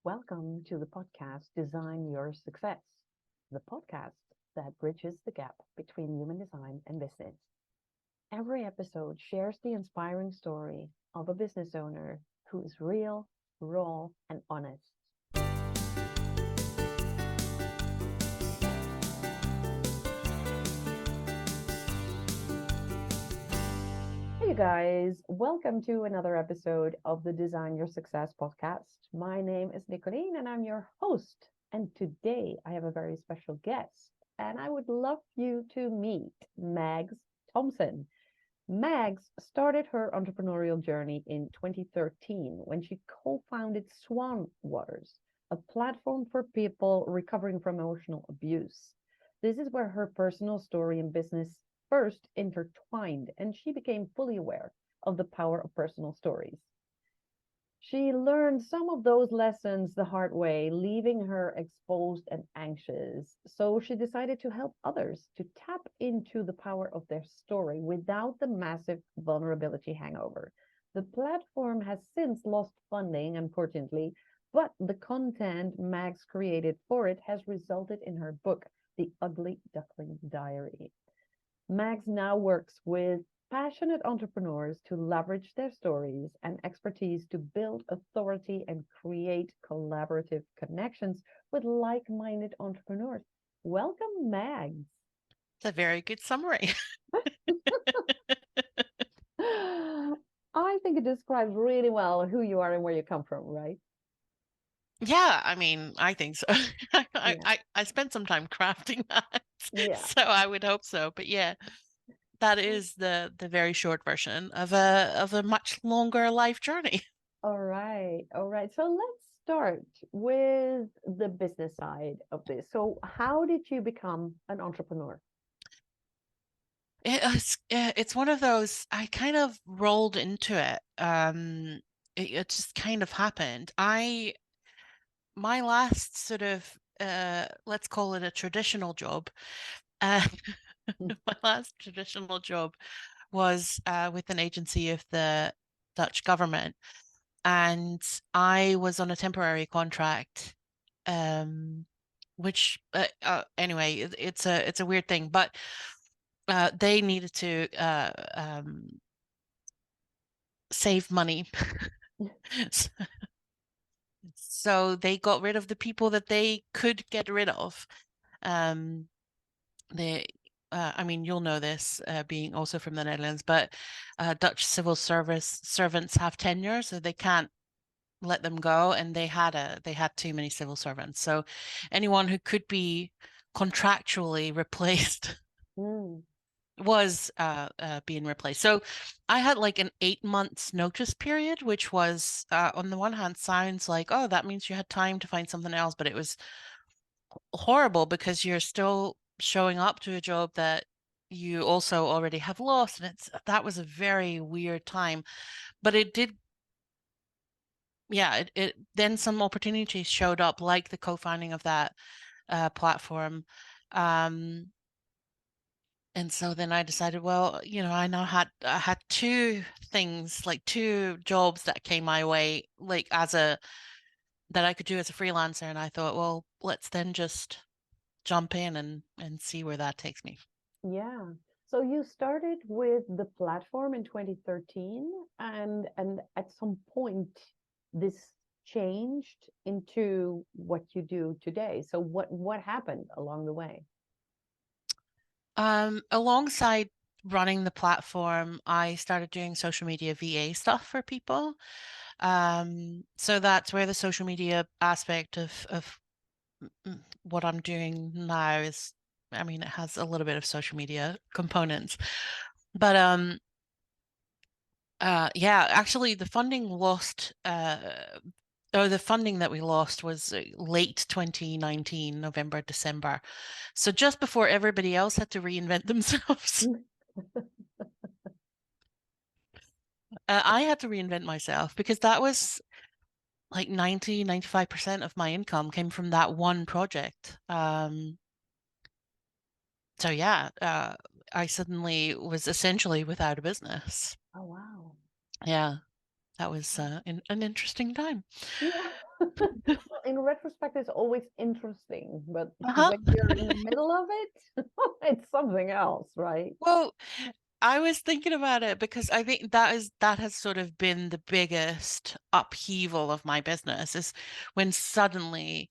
Welcome to the podcast Design Your Success, the podcast that bridges the gap between human design and business. Every episode shares the inspiring story of a business owner who is real, raw, and honest. Hey guys, welcome to another episode of the Design Your Success podcast. My name is Nicoline and I'm your host. And today I have a very special guest, and I would love you to meet Mags Thomson. Mags started her entrepreneurial journey in 2013 when she co-founded SwanWaters, a platform for people recovering from emotional abuse. This is where her personal story and business first intertwined, and she became fully aware of the power of personal stories. She learned some of those lessons the hard way, leaving her exposed and anxious. So she decided to help others to tap into the power of their story without the massive vulnerability hangover. The platform has since lost funding, unfortunately, but the content Mags created for it has resulted in her book, The Ugly Duckling Diary. Mags now works with passionate entrepreneurs to leverage their stories and expertise to build authority and create collaborative connections with like minded entrepreneurs. Welcome, Mags. It's a very good summary. I think it describes really well who you are and where you come from, right? Yeah, I mean, I think so. I, Yeah. I, I spent some time crafting that, Yeah. so I would hope so. But yeah, that is the very short version of a much longer life journey. All right. All right. So let's start with the business side of this. So, how did you become an entrepreneur? It's one of those I kind of rolled into it. It just kind of happened. I My last sort of let's call it a traditional job. Uh, my last traditional job was with an agency of the Dutch government, and I was on a temporary contract, um, which anyway, it's a weird thing, but they needed to save money, so they got rid of the people that they could get rid of. Um, they I mean, you'll know this, being also from the Netherlands, but Dutch civil service servants have tenure, so they can't let them go, and they had too many civil servants. So anyone who could be contractually replaced Mm. was being replaced. So I had like an 8 months notice period, which was on the one hand sounds like, oh, that means you had time to find something else, but it was horrible because you're still showing up to a job that you also already have lost, and that was a very weird time. But it did, yeah, it then some opportunities showed up, like the co-founding of that platform. um and so then I decided, well, I had two things, like two jobs that came my way, like as a that I could do as a freelancer, and I thought, well, let's then just jump in and see where that takes me. Yeah. So you started with the platform in 2013, and at some point this changed into what you do today. So what happened along the way? Alongside running the platform, I started doing social media VA stuff for people. So that's where the social media aspect of what I'm doing now is, I mean, it has a little bit of social media components, but yeah, actually the funding that we lost was late 2019, November, December. So just before everybody else had to reinvent themselves. I had to reinvent myself because that was like 95% of my income came from that one project. So yeah, I suddenly was essentially without a business. Oh wow. Yeah, that was an interesting time. Yeah. In retrospect, it's always interesting, but Uh-huh. when you're in the middle of it, it's something else, right? Well, I was thinking about it because I think that has sort of been the biggest upheaval of my business is when suddenly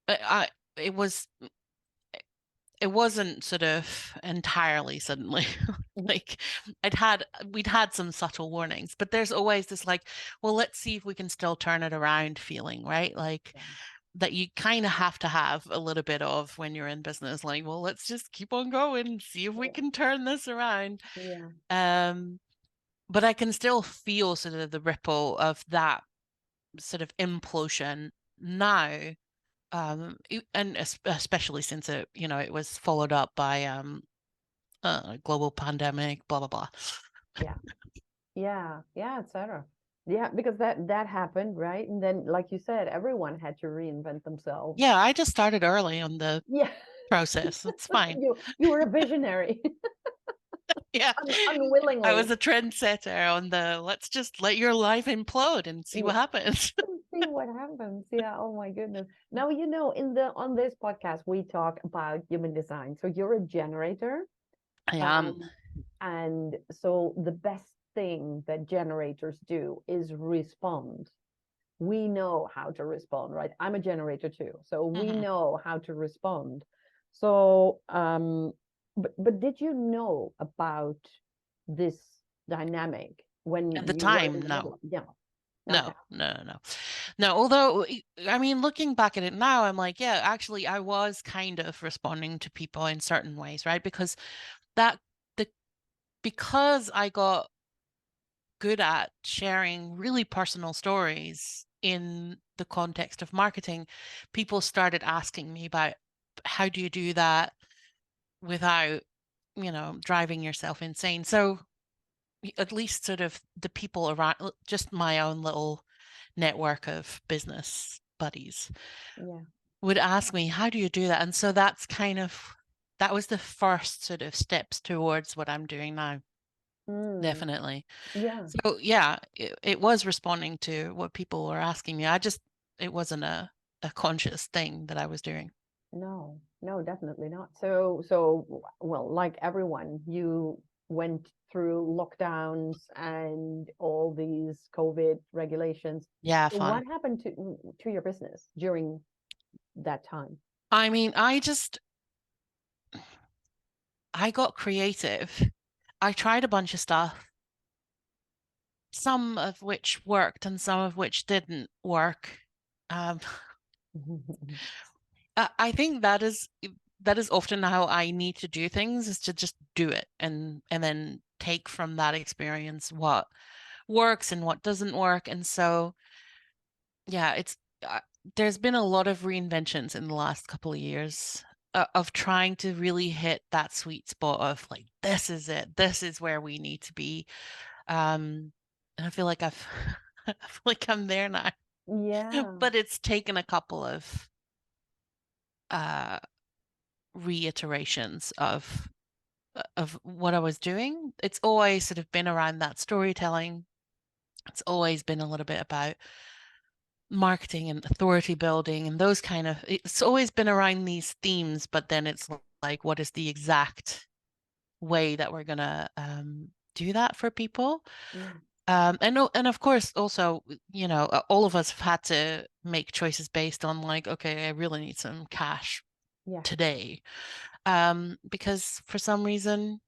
I it was it wasn't sort of entirely suddenly. Mhm. Like we'd had some subtle warnings, but there's always this like, well, let's see if we can still turn it around feeling, right? Like Yeah. that you kind of have to have a little bit of when you're in business, like, well, let's just keep on going, see if we Yeah. can turn this around. Yeah. Um, but I can still feel sort of the ripple of that sort of implosion now. And especially since it was followed up by global pandemic, blah blah blah. Yeah. Yeah. Yeah, etc. Yeah, because that happened, right? And then, like you said, everyone had to reinvent themselves. Yeah, I just started early on the Yeah. process. It's fine. You were a visionary, Yeah, I was unwillingly. a trendsetter on the let's just let your life implode and see what Yeah. happens. See what happens. Yeah. Oh my goodness. Now, on this podcast we talk about human design. So you're a generator. I am. Um, and so the best thing that generators do is respond. We know how to respond, right? I'm a generator too. So we Mhm. know how to respond. So, but did you know about this dynamic when At the you were in time, the middle no. of, yeah. Okay. No, no, no, no. No, although I mean, looking back at it now, I'm like, yeah, actually, I was kind of responding to people in certain ways, right? That the because I got good at sharing really personal stories in the context of marketing, people started asking me about how do you do that without, driving yourself insane. So at least sort of the people around, just my own little network of business buddies Yeah. would ask me, how do you do that? And so that was the first sort of steps towards what I'm doing now. Mm, Definitely. yeah. So yeah, it was responding to what people were asking me. It wasn't a conscious thing that I was doing. No, no, definitely not. So, well, like everyone, you went through lockdowns and all these COVID regulations. Yeah, So fun. what happened to your business during that time? I mean, I got creative. I tried a bunch of stuff, some of which worked and some of which didn't work. Um, I think that is often how I need to do things is to just do it and then take from that experience what works and what doesn't work. And so, yeah, there's been a lot of reinventions in the last couple of years of trying to really hit that sweet spot of like, this is it, this is where we need to be. And I feel like I feel like I'm there now, Yeah, but it's taken a couple of uh reiterations of what I was doing. It's always sort of been around that storytelling. It's always been a little bit about marketing and authority building and those kind of, it's always been around these themes, but then it's like, what is the exact way that we're gonna do that for people? yeah, And of course, also, all of us have had to make choices based on like, okay, I really need some cash yeah. today, because for some reason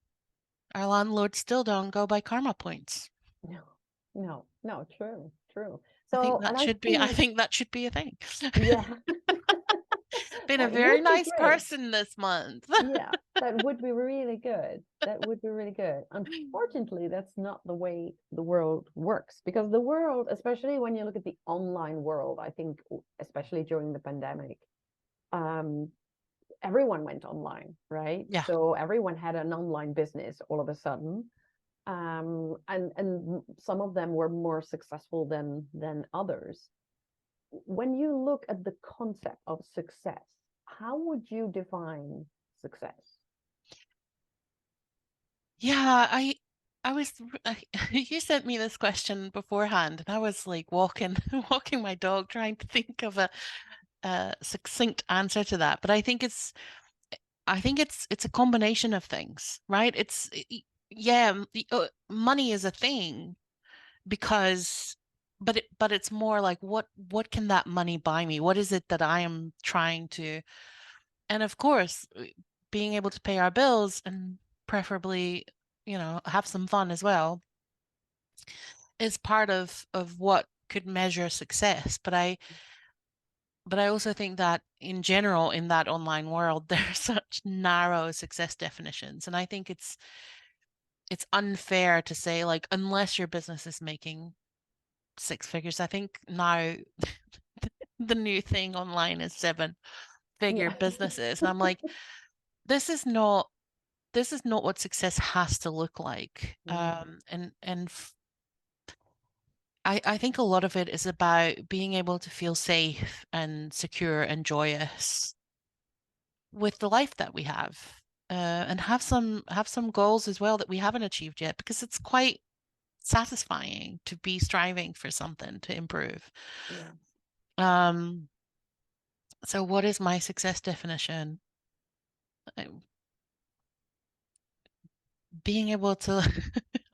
our landlords still don't go by karma points. No, no, no, true, true. I think So, and that I should be I think, think that should be a thing. yeah, Been a that very would be nice great. person this month. Yeah, that would be really good. That would be really good. Unfortunately, that's not the way the world works because the world, especially when you look at the online world, I think, especially during the pandemic, um, everyone went online, right? Yeah. So everyone had an online business all of a sudden. And some of them were more successful than others. When you look at the concept of success, how would you define success? Yeah, I was you sent me this question beforehand, and I was like walking walking my dog, trying to think of a succinct answer to that. But I think it's a combination of things, right? Yeah, money is a thing because, but it's more like what can that money buy me? What is it that I am trying to? And of course, being able to pay our bills and preferably, have some fun as well is part of what could measure success. But I also think that in general in that online world there's such narrow success definitions, and I think it's unfair to say, like, unless your business is making six figures. I think now the new thing online is seven-figure Yeah. businesses, and I'm like, this is not what success has to look like. Yeah. And I think a lot of it is about being able to feel safe and secure and joyous with the life that we have, and have some goals as well that we haven't achieved yet, because it's quite satisfying to be striving for something to improve. Yeah. Um, so what is my success definition? Uh, Being able to,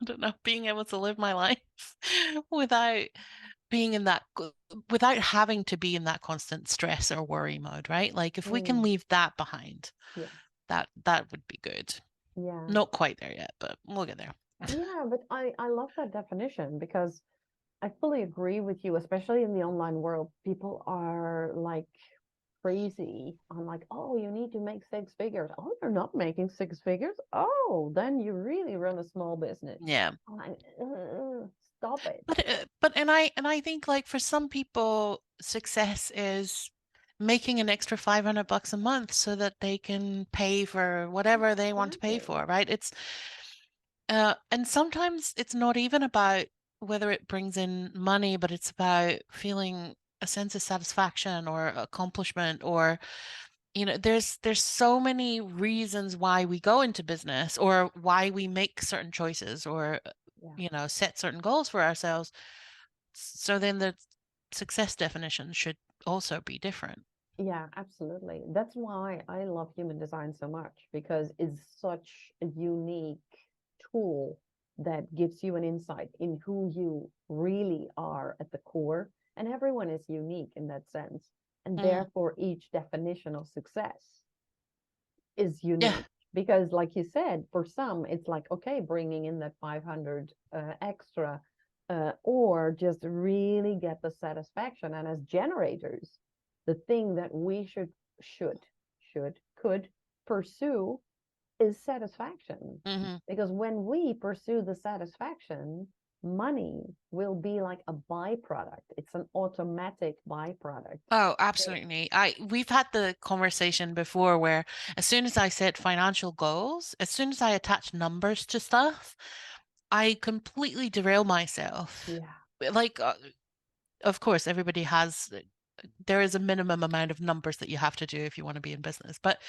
I don't know, being able to live my life without being in that, without having to be in that constant stress or worry mode, right? Like if we can Mm. leave that behind, Yeah. that would be good. Yeah. Not quite there yet, but we'll get there. Yeah, but I love that definition because I fully agree with you, especially in the online world. People are like crazy on like, oh, you need to make six figures. Oh, you're not making six figures. Oh, then you really run a small business. Yeah. I'm like, stop it. But and I think, like, for some people success is making an extra $500 a month so that they can pay for whatever they want to pay Exactly. for, right? And sometimes it's not even about whether it brings in money, but it's about feeling a sense of satisfaction or accomplishment, or, there's so many reasons why we go into business or why we make certain choices, or Yeah. set certain goals for ourselves. So then the success definition should also be different. Yeah, absolutely. That's why I love human design so much because it's such a unique tool that gives you an insight in who you really are at the core. And everyone is unique in that sense. And Mm, therefore, each definition of success is yeah. unique. Because, like you said, for some, it's like, okay, bringing in that 500 extra, or just really get the satisfaction. And as generators, the thing that we could pursue is satisfaction. Hmm. Because when we pursue the satisfaction, money will be like a byproduct. It's an automatic byproduct. Oh, So, absolutely. We've had the conversation before where as soon as I set financial goals, as soon as I attach numbers to stuff, I completely derail myself. yeah, Like, of course, there is a minimum amount of numbers that you have to do if you want to be in business. But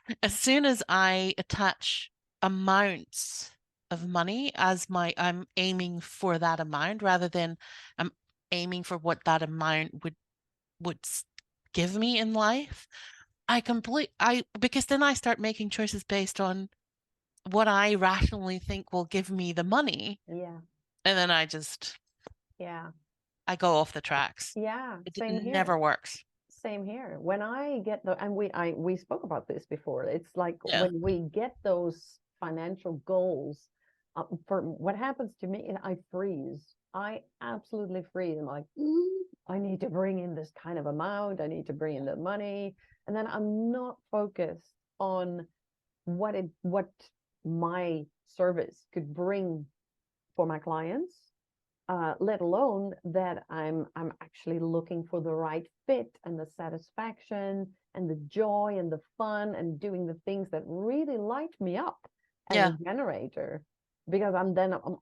yeah, as soon as I attach amounts of money as I'm aiming for that amount rather than I'm aiming for what that amount would give me in life, because then I start making choices based on what I rationally think will give me the money, yeah, and then yeah. I go off the tracks. Yeah, It same here. never works. Same here. When I get the, and we spoke about this before. It's like Yeah. when we get those financial goals, for what happens to me, I freeze. I absolutely freeze. I'm like, I need to bring in this kind of amount. I need to bring in the money, and then I'm not focused on what my service could bring for my clients, let alone that I'm actually looking for the right fit and the satisfaction and the joy and the fun and doing the things that really light me up as a Yeah. generator. Because I'm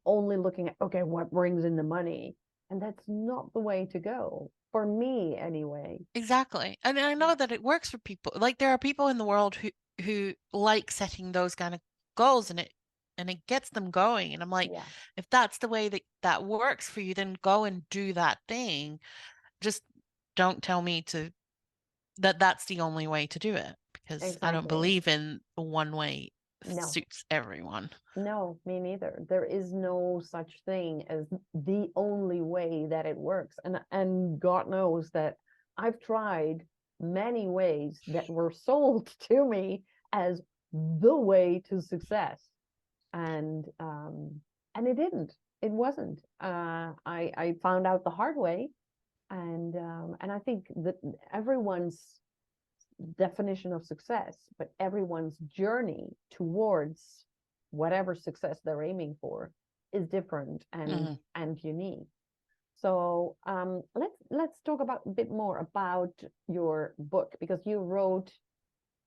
only looking at, okay, what brings in the money, and that's not the way to go for me anyway. Exactly. And I know that it works for people. Like, there are people in the world who like setting those kind of goals, and and it gets them going. And I'm like, Yeah, if that's the way that that works for you, then go and do that thing. Just don't tell me to that that's the only way to do it, because I don't exactly. believe in one way No, suits everyone. no, me neither. There is no such thing as the only way that it works. And God knows that I've tried many ways that were sold to me as the way to success. And it didn't. It wasn't. I found out the hard way, and I think that everyone's definition of success, but everyone's journey towards whatever success they're aiming for is different Mhm. and unique. So let's talk about a bit more about your book, because you wrote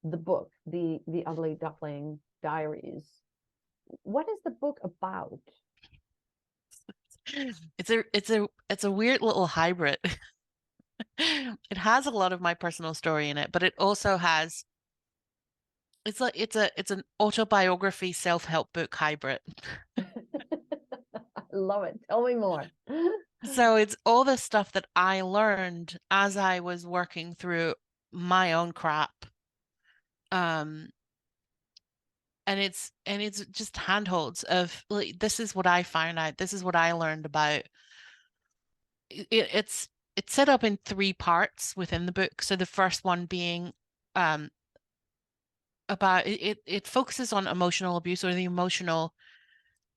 the book, the Ugly Duckling Diaries. What is the book about? It's a weird little hybrid. It has a lot of my personal story in it, but it also has it's an autobiography self-help book hybrid. I love it. Tell me more. So it's all the stuff that I learned as I was working through my own crap. Um, and it's just handholds of like, this is what I found out, this is what I learned about. It's set up in three parts within the book. So the first one being um about it focuses on emotional abuse, or the emotional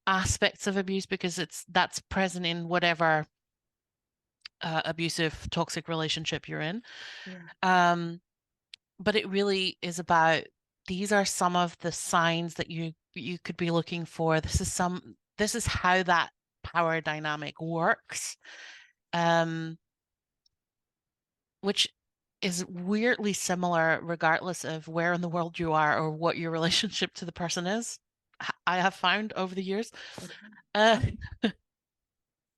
aspects of abuse, because that's present in whatever abusive toxic relationship you're in. Yeah. um but it really is about, these are some of the signs that you could be looking for. This is how that power dynamic works, um which is weirdly similar regardless of where in the world you are or what your relationship to the person is, I have found over the years. Okay. uh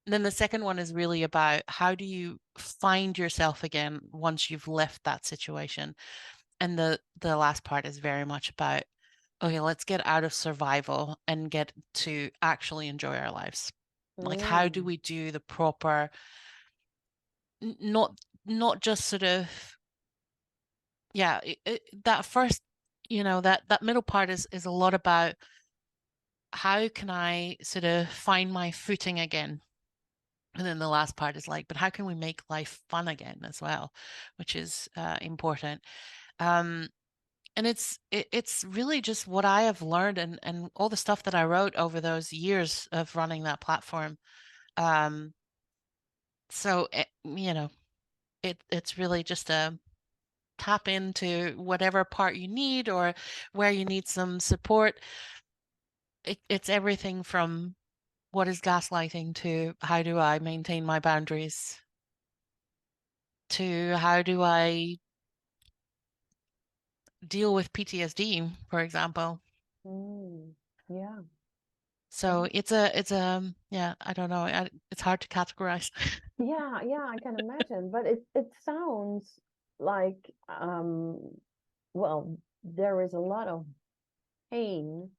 then the second one is really about, how do you find yourself again once you've left that situation. And the last part is very much about, okay, let's get out of survival and get to actually enjoy our lives. Like, how do Mm, we do the proper, not just sort of, yeah, that first, that middle part is a lot about, how can I sort of find my footing again. And then the last part is like, but how can we make life fun again as well, which is important. Um, and it's really just what I have learned, and all the stuff that I wrote over those years of running that platform. Um, so it's really just a tap into whatever part you need, or where you need some support. It's everything from what is gaslighting, to how do I maintain my boundaries, to how do I deal with PTSD, for example. mm, yeah. So it's a yeah, I don't know. It's hard to categorize. Yeah, yeah, I can imagine. But it sounds like well, there is a lot of pain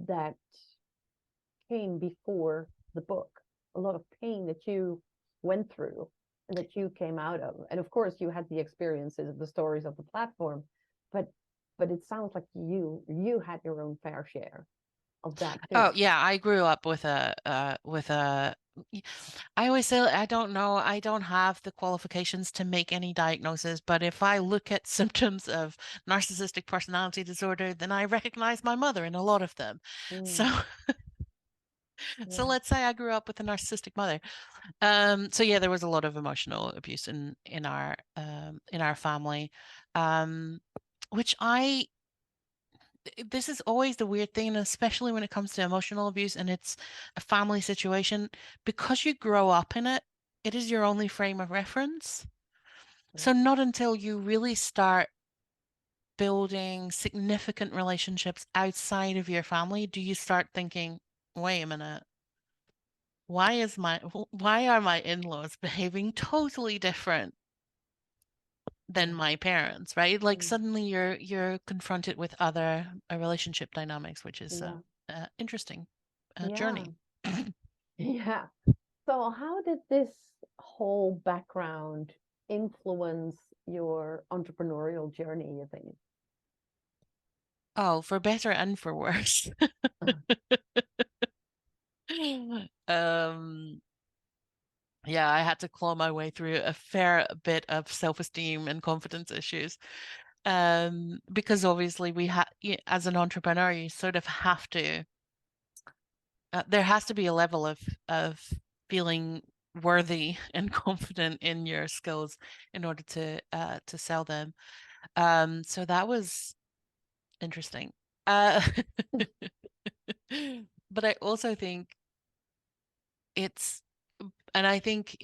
that came before the book, a lot of pain that you went through and that you came out of. And of course you had the experiences of the stories of the platform, but it sounds like you had your own fair share of that too. Oh yeah, I grew up with I always say, I don't know, I don't have the qualifications to make any diagnosis, but if I look at symptoms of narcissistic personality disorder, then I recognize my mother in a lot of them. So Mm, so yeah. let's say I grew up with a narcissistic mother. So yeah, there was a lot of emotional abuse in our family. Um, which this is always the weird thing, and especially when it comes to emotional abuse and it's a family situation, because you grow up in it, it is your only frame of reference. Yeah. So not until you really start building significant relationships outside of your family do you start thinking, wait a minute, why are my in-laws behaving totally different than Yeah. my parents, right? Like Mm, suddenly you're confronted with other relationship dynamics, which is yeah. interesting Yeah. journey. Yeah. So how did this whole background influence your entrepreneurial journey, you think? Oh, for better and for worse. Um, yeah, I had to claw my way through a fair bit of self-esteem and confidence issues. Because obviously we have, as an entrepreneur, you sort of have to, there has to be a level of feeling worthy and confident in your skills in order to sell them. So that was interesting. Uh, but I also think it's, and I think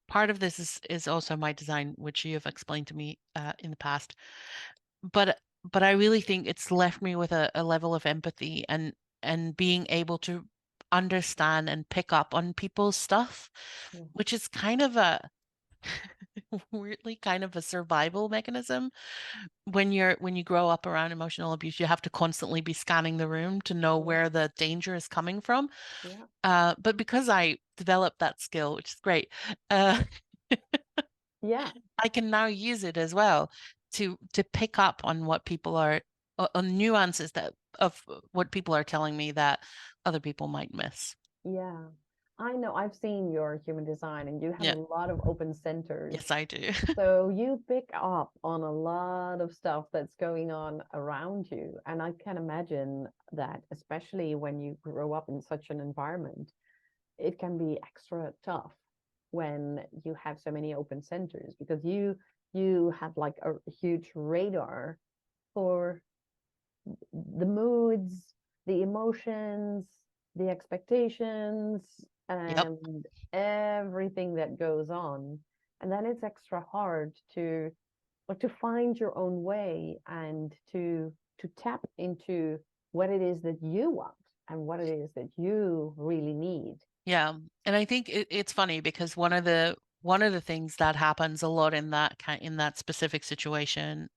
part of this is also my design, which you have explained to me in the past. But I really think it's left me with a level of empathy and being able to understand and pick up on people's stuff, Yeah. which is kind of a weirdly kind of a survival mechanism. When you grow up around emotional abuse, you have to constantly be scanning the room to know Yeah. where the danger is coming from. Yeah. But because I developed that skill, which is great, uh, Yeah. I can now use it as well to pick up on what people are on nuances that of what people are telling me that other people might miss. Yeah. I know I've seen your human design and you have a Yeah, lot of open centers. yes, I do. So you pick up on a lot of stuff that's going on around you. And I can imagine that, especially when you grow up in such an environment, it can be extra tough when you have so many open centers because you have like a huge radar for the moods, the emotions, the expectations, Yep. and everything that goes on. And then it's extra hard to like to find your own way and to tap into what it is that you want and what it is that you really need. Yeah. And I think it's funny because one of the things that happens a lot in that specific situation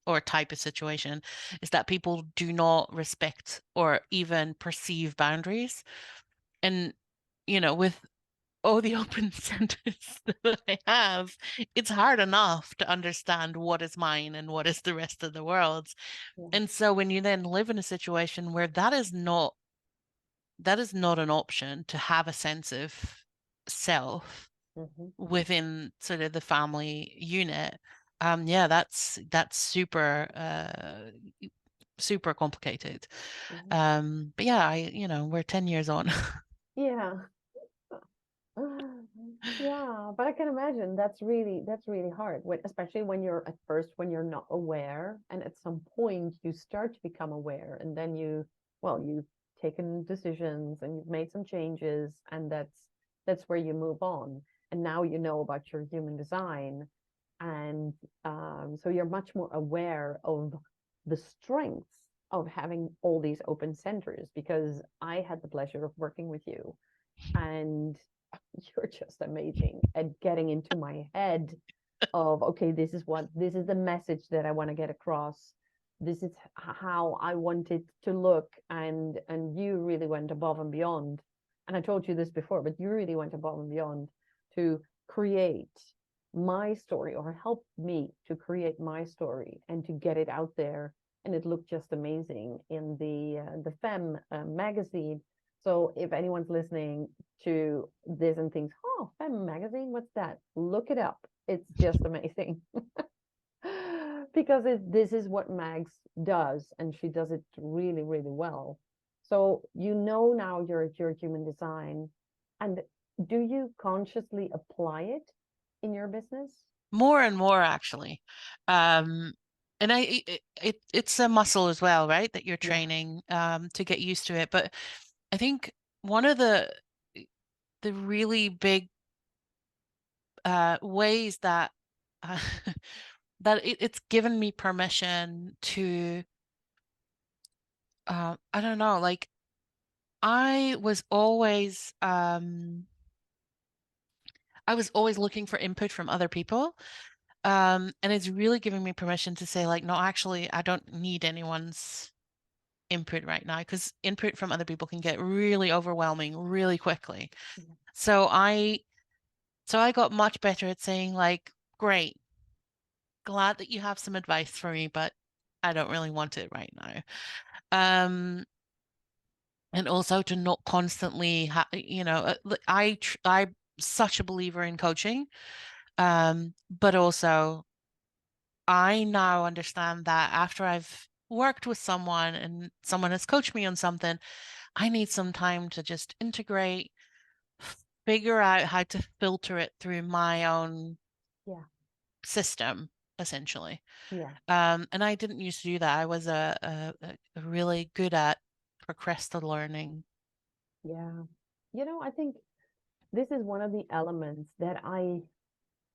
or type of situation is that people do not respect or even perceive boundaries. And with all the open centers that I have, it's hard enough to understand what is mine and what is the rest of the world's. Yeah. And so when you then live in a situation where that is not an option to have a sense of self Hmm. within sort of the family unit, yeah, that's super complicated. Yeah. But yeah, we're 10 years on. Yeah. Yeah, but I can imagine that's really hard when, especially when you're at first when you're not aware, and at some point you start to become aware, and then you've taken decisions and you've made some changes, and that's where you move on. And now you know about your human design, and so you're much more aware of the strengths of having all these open centers because I had the pleasure of working with you and you're just amazing at getting into my head of okay, this is the message that I want to get across, this is how I want it to look, and you really went above and beyond. And I told you this before, but you really went above and beyond to create my story or help me to create my story and to get it out there, and it looked just amazing in the femme magazine. So if anyone's listening to this and thinks, oh, Femme magazine, what's that? Look it up. It's just amazing. Because this is what Mags does, and she does it really, really well. So you know now your human design, and do you consciously apply it in your business? More and more, actually. Um, and it's a muscle as well, right? That you're Yeah. training to get used to it. But I think one of the really big ways that uh, that it's given me permission to I don't know, like I was always looking for input from other people. And it's really giving me permission to say, like, no, actually, I don't need anyone's. input right now because input from other people can get really overwhelming really quickly. Yeah. So I got much better at saying like, great, glad that you have some advice for me, but I don't really want it right now. And also to not constantly, I'm such a believer in coaching, but also I now understand that after I've worked with someone and someone has coached me on something, I need some time to just integrate, figure out how to filter it through my own Yeah. system, essentially. Yeah. And I didn't used to do that. I was a really good at procrastinating. Yeah. I think this is one of the elements that I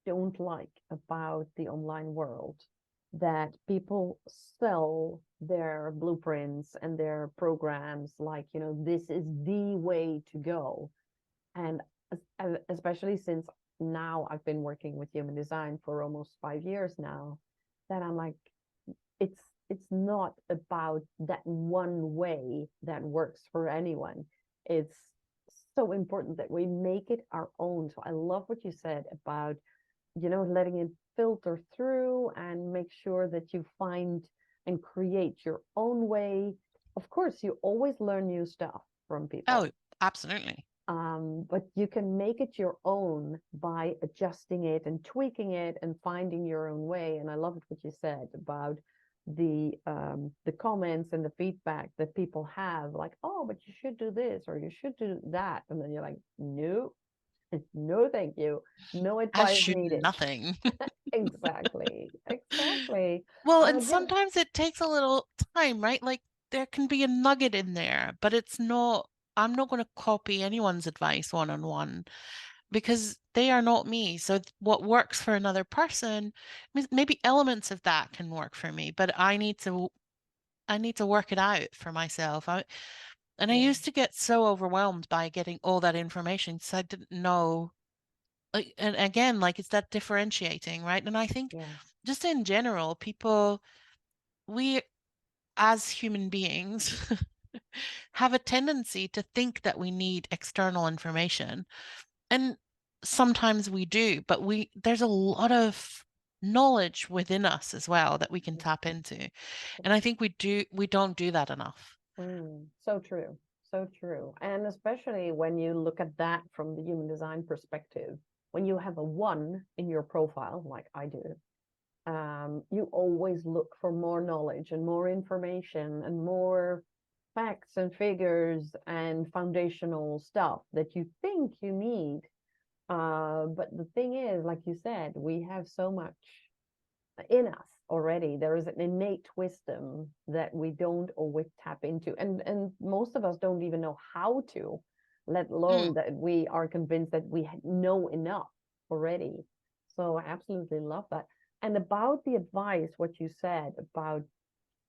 don't like about the online world, that people sell their blueprints and their programs like, this is the way to go. And especially since now I've been working with human design for almost 5 years now, that I'm like, it's it's not about that one way that works for anyone. It's so important that we make it our own. So I love what you said about, letting it filter through and make sure that you find and create your own way. Of course, you always learn new stuff from Oh, people, absolutely. but you can make it your own by adjusting it and tweaking it and finding your own way. And I love what you said about the comments and the feedback that people have, like, oh, but you should do this or you should do that, and then you're like, no, no, thank you, no As advice should needed. nothing. Exactly, exactly. Well, and Yeah, sometimes it takes a little time, right? Like there can be a nugget in there, but I'm not going to copy anyone's advice one on one because they are not me. So what works for another person, maybe elements of that can work for me, but I need to work it out for myself. I yeah, used to get so overwhelmed by getting all that information because I didn't know, like, and again, like it's that differentiating, right? And I think yeah, just in general, we as human beings have a tendency to think that we need external information. And sometimes we do, but there's a lot of knowledge within us as well that we can yeah. tap into. And I think we don't do that enough. So true. So true. And especially when you look at that from the human design perspective, when you have a one in your profile, like I do, you always look for more knowledge and more information and more facts and figures and foundational stuff that you think you need. But the thing is, like you said, we have so much in us already. There is an innate wisdom that we don't always tap into, and most of us don't even know how to, let Mm, alone that we are convinced that we know enough already. So I absolutely love that. And about the advice, what you said about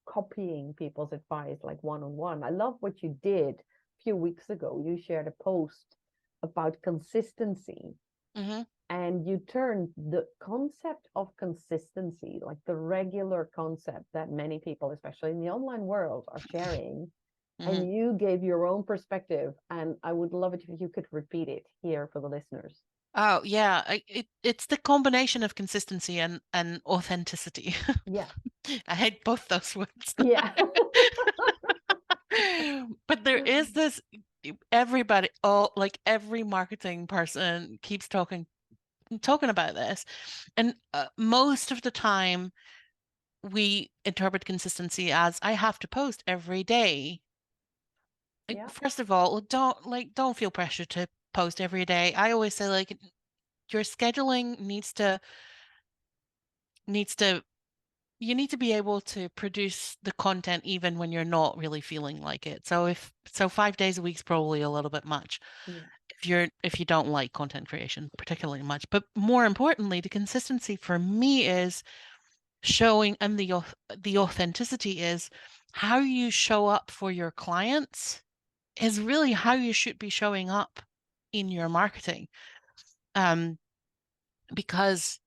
copying people's advice like one on one, I love what you did a few weeks ago. You shared a post about consistency, hmm and you turn the concept of consistency, like the regular concept that many people, especially in the online world, are sharing, hmm and you gave your own perspective. And I would love it if you could repeat it here for the listeners. Oh yeah, it's the combination of consistency and authenticity. Yeah. I hate both those words. Yeah. But there is this everybody, all like every marketing person keeps talking about this. And most of the time we interpret consistency as I have to post every day. Like, Yeah. first of all, don't feel pressure to post every day. I always say like your scheduling needs to you need to be able to produce the content even when you're not really feeling like it. So 5 days a week is probably a little bit much Yeah. if you don't like content creation particularly much. But more importantly, the consistency for me is showing, and the authenticity is how you show up for your clients is really how you should be showing up in your marketing. Um, because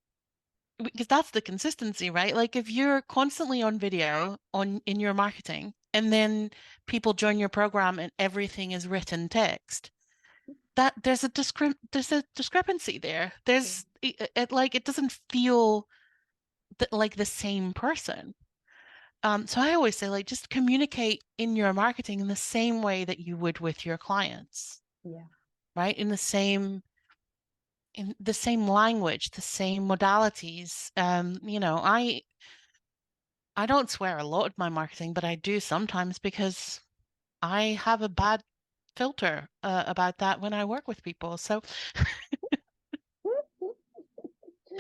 that's the consistency, right? Like if you're constantly on video on in your marketing, and then people join your program and everything is written text, that there's a discrepancy there. There's it doesn't feel like the same person. So I always say, like, just communicate in your marketing in the same way that you would with your clients, Yeah. right? In the same language, the same modalities. I don't swear a lot in my marketing, but I do sometimes because I have a bad filter about that when I work with people. So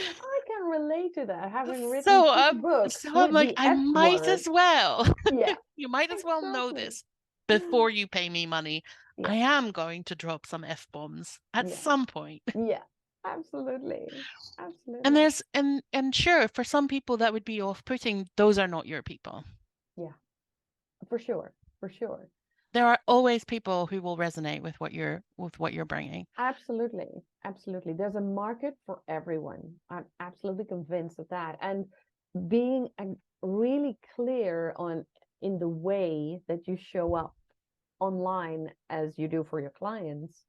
I can relate to that, having written so 2 books I'm with like, the I F might word. as well. Yeah, You might as well know exactly. this before you pay me money. Yeah, I am going to drop some F-bombs at yeah, some point. yeah, absolutely. And Absolutely. there's and sure, for some people that would be off-putting. Those are not your people. Yeah, for sure. For sure. There are always people who will resonate with what you're bringing. Absolutely. Absolutely. There's a market for everyone. I'm absolutely convinced of that. And being really clear on in the way that you show up online as you do for your clients,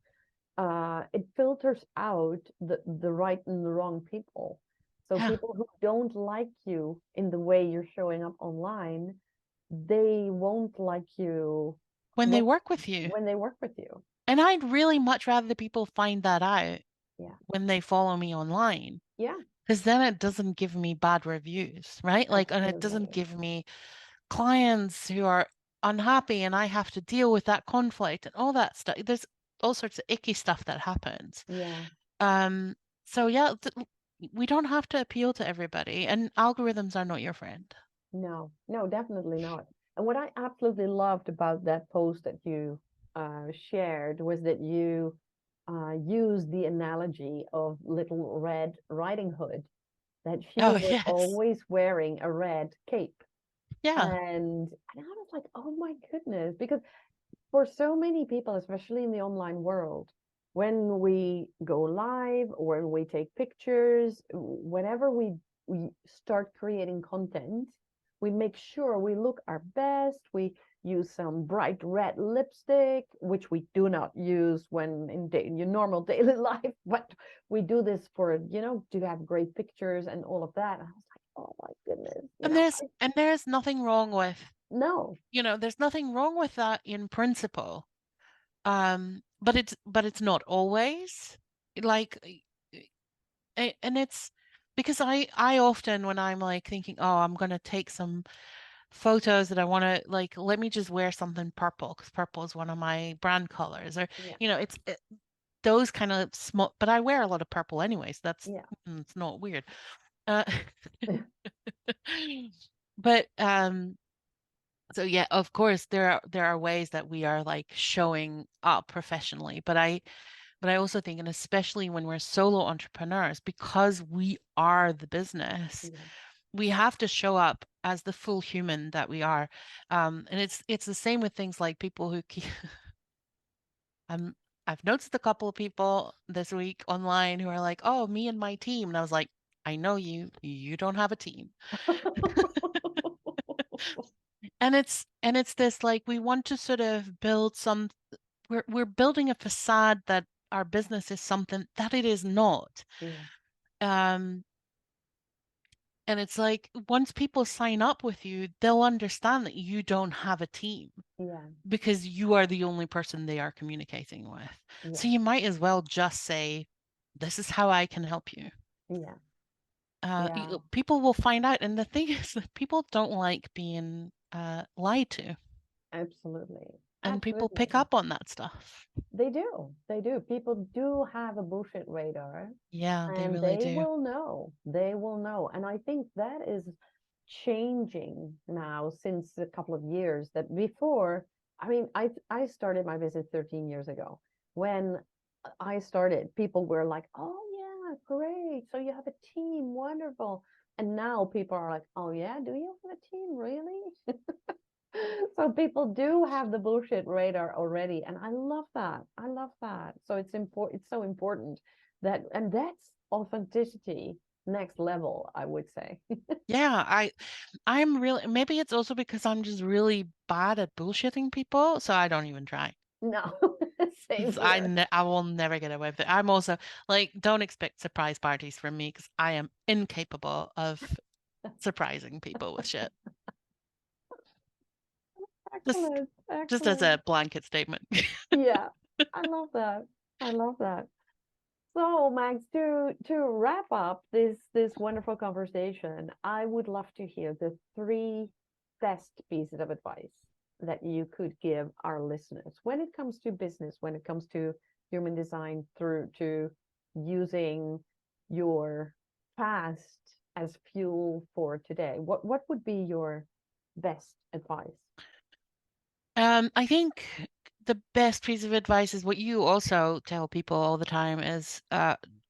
it filters out the right and the wrong people. So Yeah. people who don't like you in the way you're showing up online, they won't like you When they when work with you. when they work with you. And I'd really much rather the people find that out Yeah. when they follow me online, Yeah, because then it doesn't give me bad reviews, right? Like, and it doesn't absolutely. give me clients who are unhappy and I have to deal with that conflict and all that stuff. There's all sorts of icky stuff that happens. Yeah. Um, so yeah, we don't have to appeal to everybody, and algorithms are not your friend. No, no, definitely not. And what I absolutely loved about that post that you shared was that you used the analogy of Little Red Riding Hood, that she Oh, was yes. always wearing a red cape. Yeah. And I was like, oh my goodness, because for so many people, especially in the online world, when we go live or when we take pictures, whenever we start creating content, we make sure we look our best. We use some bright red lipstick, which we do not use when in your normal daily life, but we do this for, to have great pictures and all of that. And I was like, oh my goodness, And there's nothing wrong with, no, there's nothing wrong with that in principle. But it's not always like, and it's because I often, when I'm like thinking, oh, I'm gonna take some photos that I want to, like, let me just wear something purple because purple is one of my brand colors, or yeah, those kind of small. But I wear a lot of purple anyway, so yeah, it's not weird. Uh, but so yeah, of course there are ways that we are like showing up professionally, but I also think, and especially when we're solo entrepreneurs, because we are the business, yeah, we have to show up as the full human that we are. And it's the same with things like people who keep um I've noticed a couple of people this week online who are like, oh, me and my team. And I was like, I know you don't have a team. And it's this, like, we want to sort of build we're building a facade that our business is something that it is not. yeah, Um, and it's like, once people sign up with you, they'll understand that you don't have a team yeah, because you are the only person they are communicating with. yeah, So you might as well just say, this is how I can help you. yeah, yeah, People will find out. And the thing is that people don't like being lied to, absolutely, and people pick absolutely. up on that stuff. They do, they do. People do have a bullshit radar, Yeah, they and really they do. will know. They will know, and I think that is changing now since a couple of years. That before, I mean, I started my business 13 years ago. When I started, people were like, "Oh yeah, great! So you have a team, wonderful." And now people are like, "Oh yeah, do you have a team, really?" So people do have the bullshit radar already, and I love that. I love that. So it's important. It's so important that, and that's authenticity next level, I would say. Yeah, I'm really, maybe it's also because I'm just really bad at bullshitting people, so I don't even try. No, same I here. I will never get away with it. I'm also like, don't expect surprise parties from me because I am incapable of surprising people with shit. Just Excellent, just as excellent. a blanket statement. Yeah, I love that. I love that. So, Max, to wrap up this wonderful conversation, I would love to hear the three best pieces of advice that you could give our listeners when it comes to business, when it comes to human design, through to using your past as fuel for today. What would be your best advice? I think the best piece of advice is what you also tell people all the time is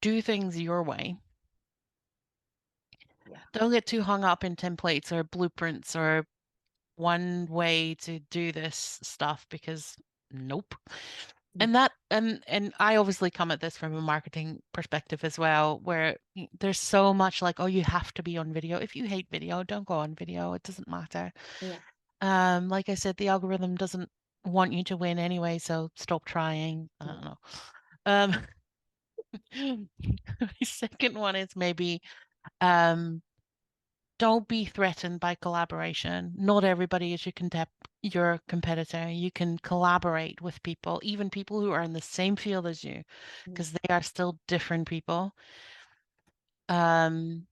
do things your way. Yeah. Don't get too hung up in templates or blueprints or one way to do this stuff because nope. And Mhm. that and I obviously come at this from a marketing perspective as well, where there's so much like, oh, you have to be on video. If you hate video, don't go on video. It doesn't matter. Yeah. Like I said, the algorithm doesn't want you to win anyway, so stop trying. I don't Yeah. know. My second one is maybe um don't be threatened by collaboration. Not everybody is your competitor. You can collaborate with people, even people who are in the same field as you, Yeah. because they are still different people. Um,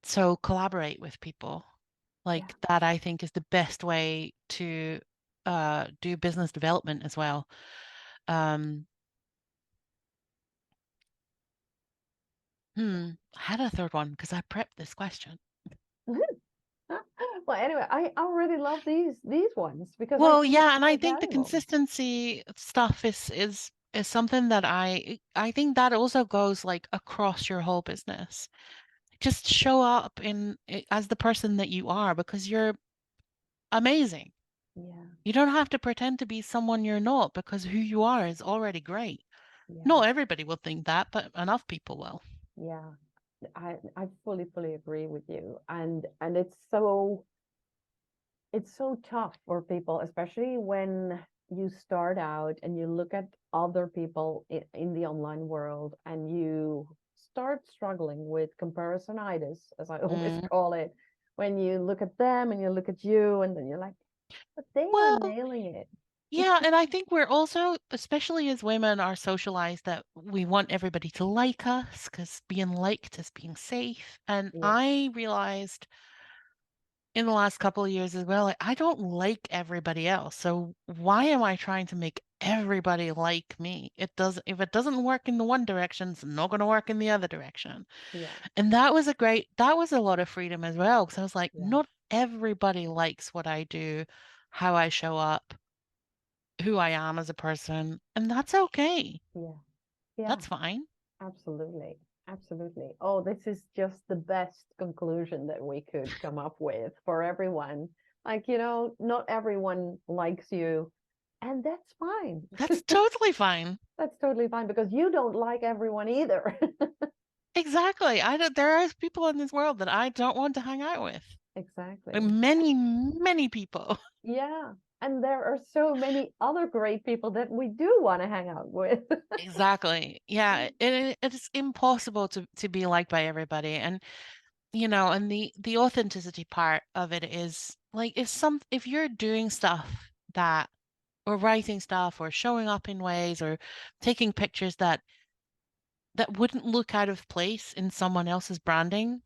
so collaborate with people. Yeah. Like that, I think is the best way to do business development as well. Um, I had a third one because I prepped this question. Well, anyway, I already love these ones because I Well, think it's yeah, and I so think the valuable. consistency stuff is something that I think that also goes like across your whole business. Just show up as the person that you are because you're amazing. Yeah. You don't have to pretend to be someone you're not because who you are is already great. Yeah. Not everybody will think that, but enough people will. Yeah. I fully agree with you. And it's so tough for people, especially when you start out and you look at other people in the online world and you start struggling with comparisonitis, as I always Mm. call it, when you look at them and you look at you and then you're like, but they are Well, nailing it. yeah, and I think we're also, especially as women, are socialized that we want everybody to like us because being liked is being safe. And Yeah. I realized in the last couple of years as well, like, I don't like everybody else. So why am I trying to make everybody like me? If it doesn't work in the one direction, it's not going to work in the other direction. Yeah. And that was a lot of freedom as well, because I was like, Yeah. not everybody likes what I do, how I show up, who I am as a person, and that's okay. Yeah. Yeah. That's fine. Absolutely. Absolutely. Oh, this is just the best conclusion that we could come up with for everyone. Like, not everyone likes you, and that's fine. That's totally fine. That's totally fine because you don't like everyone either. Exactly. I don't, there are people in this world that I don't want to hang out with. Like Exactly. many, many people. Yeah. And there are so many other great people that we do want to hang out with. Exactly. Yeah, it's impossible to be liked by everybody. And and the authenticity part of it is like if you're doing stuff that or writing stuff or showing up in ways or taking pictures that wouldn't look out of place in someone else's branding,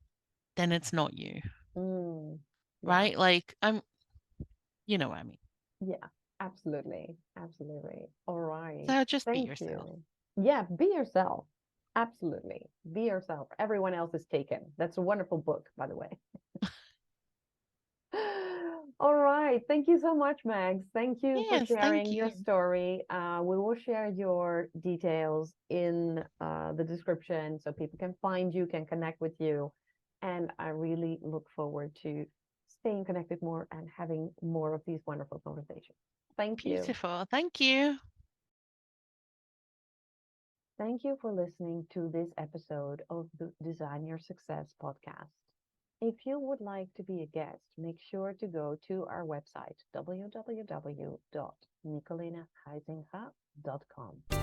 then it's not you, Mm, yeah. right? Like you know what I mean. Yeah, absolutely. Absolutely. All right. So just be Thank yourself. you. Yeah, be yourself. Absolutely. Be yourself. Everyone else is taken. That's a wonderful book, by the way. All right. Thank you so much, Mags. Thank you for Yes, thank sharing your you. story. We will share your details in the description so people can find you, can connect with you. And I really look forward to staying connected more and having more of these wonderful conversations. Thank you. Beautiful. Thank you. Thank you for listening to this episode of the Design Your Success podcast. If you would like to be a guest, make sure to go to our website, www.nicolenehuizinga.com.